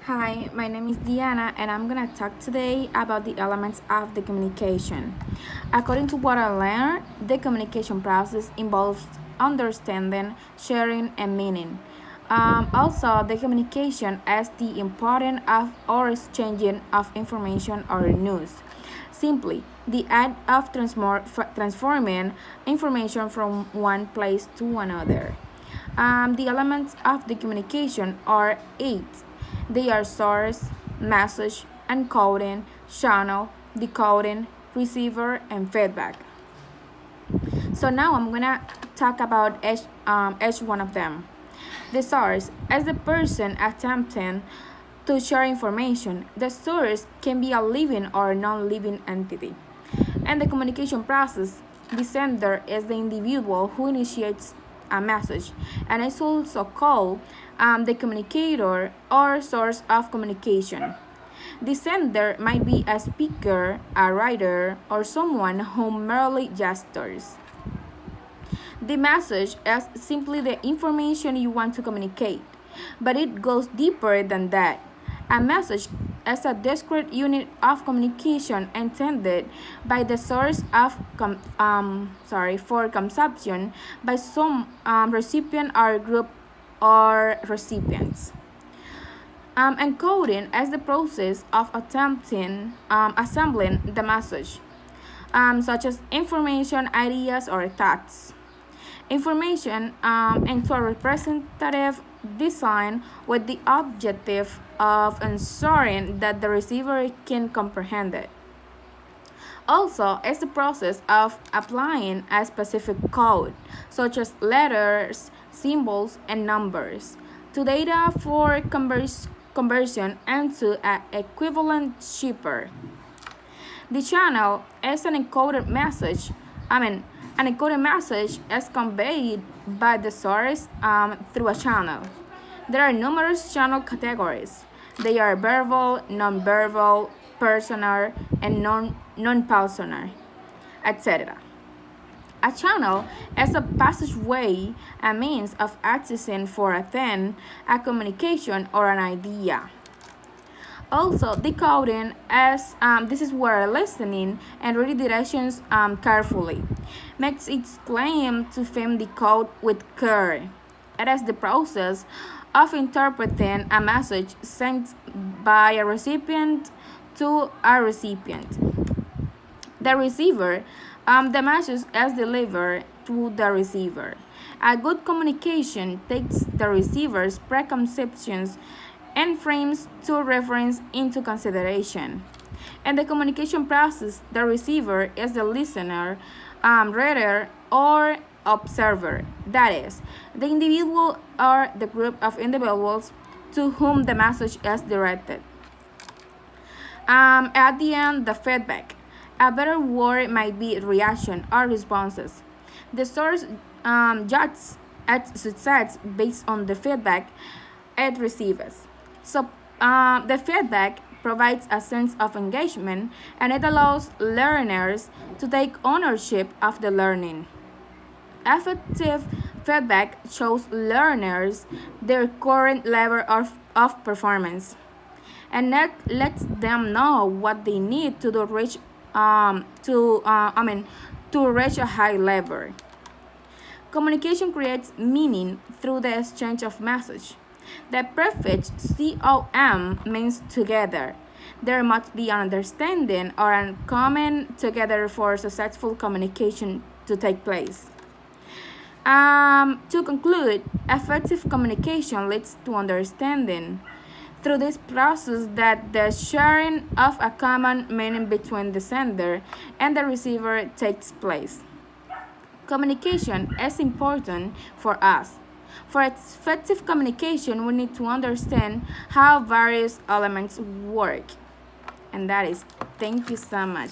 Hi, my name is Diana and I'm gonna talk today about the elements of the communication. According to what I learned, the communication process involves understanding, sharing, and meaning. Also, the communication is the importance of or exchanging of information or news. Simply, the act of transforming information from one place to another. The elements of the communication are eight. They are source, message, encoding, channel, decoding, receiver, and feedback. So now I'm gonna talk about each one of them. The source is the person attempting to share information. The source can be a living or non-living entity. And the communication process, the sender is the individual who initiates a message and is also called the communicator or source of communication. The sender might be a speaker, a writer, or someone who merely gestures. The message is simply the information you want to communicate, but it goes deeper than that. A message is a discrete unit of communication intended by the source for consumption by some recipient or group or recipients. Encoding is the process of assembling the message, such as information, ideas, or thoughts. Information into a representative design with the objective of ensuring that the receiver can comprehend it. Also, it's the process of applying a specific code, such as letters, symbols, and numbers, to data for conversion into an equivalent shipper. The channel is an encoded message. An encoded message is conveyed by the source through a channel. There are numerous channel categories. They are verbal, non-verbal, personal, and non-personal, etc. A channel is a passageway, a means of accessing for a thing, a communication, or an idea. Also, decoding as this is where listening and reading directions carefully makes its claim to fame the code with care. It is the process of interpreting a message sent by a recipient to a recipient. The receiver, the message is delivered to the receiver. A good communication takes the receiver's preconceptions and frames to reference into consideration. In the communication process, the receiver is the listener, reader, or observer. That is, the individual or the group of individuals to whom the message is directed. At the end, the feedback. A better word might be reaction or responses. The source judges its success based on the feedback it receives. So, the feedback provides a sense of engagement and it allows learners to take ownership of the learning. Effective feedback shows learners their current level of performance and that lets them know what they need to do reach to reach a high level. Communication creates meaning through the exchange of message. The prefix COM means together. There must be an understanding or a common together for successful communication to take place. To conclude, effective communication leads to understanding. Through this process that the sharing of a common meaning between the sender and the receiver takes place. Communication is important for us. For effective communication, we need to understand how various elements work. And that is, thank you so much.